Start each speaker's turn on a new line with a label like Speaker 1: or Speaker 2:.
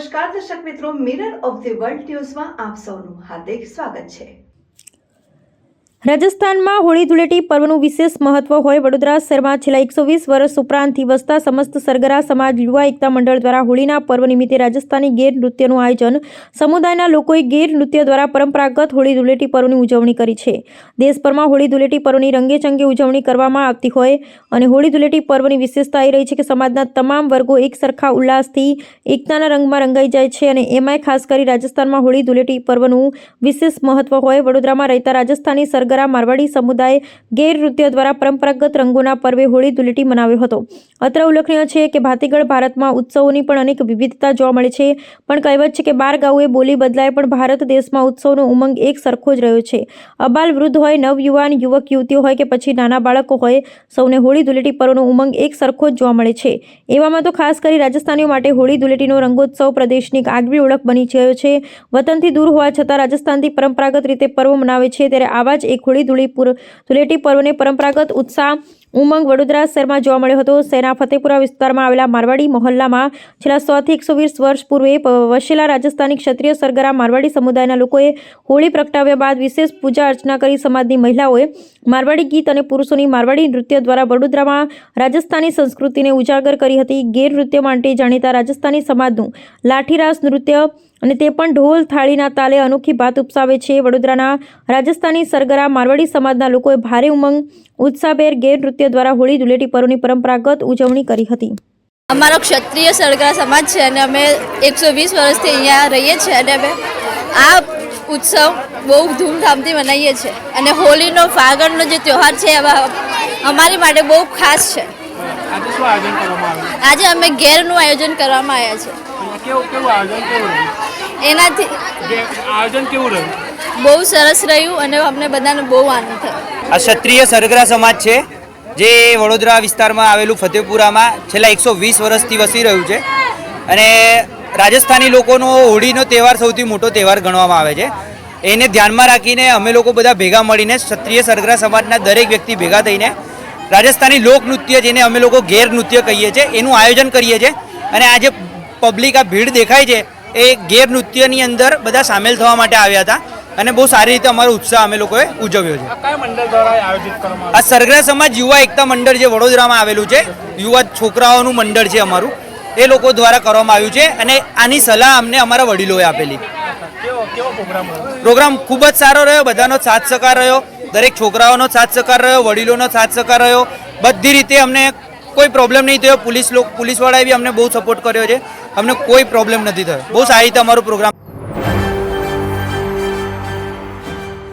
Speaker 1: નમસ્કાર દર્શક મિત્રો, મિરર ઓફ ધ વર્લ્ડ ન્યૂઝમાં આપ સૌનું હાર્દિક સ્વાગત છે।
Speaker 2: રાજસ્થાનમાં હોળી ધૂળેટી પર્વનું વિશેષ મહત્વ હોય વડોદરા શહેરમાં છેલ્લા 120 વર્ષ ઉપરાંતથી વસતા સમસ્ત સરગરા સમાજ યુવા એકતા મંડળ દ્વારા હોળીના પર્વ નિમિત્તે રાજસ્થાની ગેર નૃત્યનું આયોજન સમુદાયના લોકોએ ગેર નૃત્ય દ્વારા પરંપરાગત હોળી ધૂળેટી પર્વની ઉજવણી કરી છે। દેશભરમાં હોળી ધૂળેટી પર્વની રંગેચંગે ઉજવણી કરવામાં આવતી હોય અને હોળી ધૂળેટી પર્વની વિશેષતા એ રહી છે કે સમાજના તમામ વર્ગો એક સરખા ઉલ્લાસથી એકતાના રંગમાં રંગાઈ જાય છે અને એમાંય ખાસ કરી રાજસ્થાનમાં હોળી ધૂળેટી પર્વનું વિશેષ મહત્વ હોય। વડોદરામાં રહેતા રાજસ્થાની મારવાડી સમુદાય ગેર નૃત્ય દ્વારા પરંપરાગત રંગોના પર્વે હોળી ધૂળેટી મનાવ્યો હતો। અત્રે ઉલ્લેખનીય છે કે ભાતીગળ ભારતમાં ઉત્સવોની પણ અનેક વિવિધતા જોવા મળે છે, પણ કહેવત છે કે 12 ગાઉએ બોલી બદલાય, પણ ભારત દેશમાં ઉત્સવનો ઉમંગ એક સરખો જ રહ્યો છે। અબાલ વૃદ્ધ હોય, નવયુવાન, યુવક યુવતીઓ હોય કે પછી નાના બાળકો હોય, સૌને હોળી ધૂળેટી પર્વનો ઉમંગ એક સરખો જ જોવા મળે છે। એવામાં તો ખાસ કરી રાજસ્થાનીઓ માટે હોળી ધૂળેટીનો રંગોત્સવ પ્રદેશની આગવી ઓળખ બની ગયો છે। વતનથી દૂર હોવા છતાં રાજસ્થાનથી પરંપરાગત રીતે પર્વ મનાવે છે, ત્યારે આવા જ એક હોળી ધૂળેટી પર્વને પરંપરાગત ઉત્સાહ ઉમંગ વડોદરા શહેરમાં જોવા મળ્યો હતો। શહેરના ફતેપુરા વિસ્તારમાં આવેલા મારવાડી મહોલ્લામાં છેલ્લા 100 થી 120 વર્ષ પૂર્વે વસેલા રાજસ્થાની ક્ષત્રિય સરગરા મારવાડી સમુદાયના લોકોએ હોળી પ્રગટાવ્યા બાદ વિશેષ પૂજા અર્ચના કરી સમાજની મહિલાઓએ મારવાડી ગીત અને પુરુષોની મારવાડી નૃત્ય દ્વારા વડોદરામાં રાજસ્થાની સંસ્કૃતિને ઉજાગર કરી હતી। ગેર નૃત્ય માટે જાણીતા રાજસ્થાની સમાજનું લાઠીરાસ નૃત્ય અને તે પણ ઢોલ થાળીના તાલે અનોખી ભાત ઉપસાવે છે। વડોદરાના રાજસ્થાની સરગરા મારવાડી સમાજના લોકોએ ભારે ઉમંગ ઉત્સાહભેર ગેર નૃત્ય દ્વારા હોળી ધૂળેટી પર્વની પરંપરાગત ઉજવણી કરી હતી।
Speaker 3: અમારો ક્ષત્રિય સરગરા સમાજ છે અને અમે 120 વર્ષથી અહીંયા રહીએ છીએ અને અમે આ ઉત્સવ બહુ ધૂમધામથી મનાવીએ છીએ અને હોળીનો ફાગણનો જે તહેવાર છે અમારી માટે બહુ ખાસ છે। આજે અમે ગેરનું આયોજન કરવામાં આવ્યા છે। એનાથી
Speaker 4: આયોજન કેવું રહ્યું?
Speaker 3: બહુ સરસ રહ્યું અને અમને બધાને બહુ આનંદ થયો।
Speaker 5: આ ક્ષત્રિય સરગરા સમાજ છે જે વડોદરા વિસ્તારમાં આવેલું ફતેપુરામાં છેલ્લા 120 વર્ષથી વસી રહ્યું છે અને રાજસ્થાની લોકોનો હોળીનો તહેવાર સૌથી મોટો તહેવાર ગણવામાં આવે છે। એને ધ્યાનમાં રાખીને અમે લોકો બધા ભેગા મળીને ક્ષત્રિય સરગરા સમાજના દરેક વ્યક્તિ ભેગા થઈને રાજસ્થાની લોકનૃત્ય જેને અમે લોકો ગેર નૃત્ય કહીએ છીએ એનું આયોજન કરીએ છીએ અને આજે પબ્લિક આ ભીડ દેખાય છે એ ગેર નૃત્યની અંદર બધા સામેલ થવા માટે આવ્યા હતા અને બહુ સારી રીતે અમારો ઉત્સાહ અમે લોકોએ ઉજવ્યો છે।
Speaker 4: કયા મંડળ દ્વારા આયોજિત કરવામાં
Speaker 5: આ સરગરા સમાજ યુવા એકતા મંડળ જે વડોદરામાં આવેલું છે, યુવા છોકરાઓનું મંડળ છે અમારું, એ લોકો દ્વારા કરવામાં આવ્યું છે અને આની સલાહ અમને અમારા વડીલોએ આપેલી।
Speaker 4: કેવો
Speaker 5: પ્રોગ્રામ ખૂબ જ સારો રહ્યો, બધાનો સાથ સહકાર રહ્યો, દરેક છોકરાઓનો સાથ સહકાર રહ્યો, વડીલોનો સાથ સહકાર રહ્યો, બધી રીતે અમને કોઈ પ્રોબ્લેમ નહીં થયો। પોલીસવાળાએ બી અમને બહુ સપોર્ટ કર્યો છે, અમને કોઈ પ્રોબ્લેમ નથી થયો, બહુ સારી રીતે અમારો પ્રોગ્રામ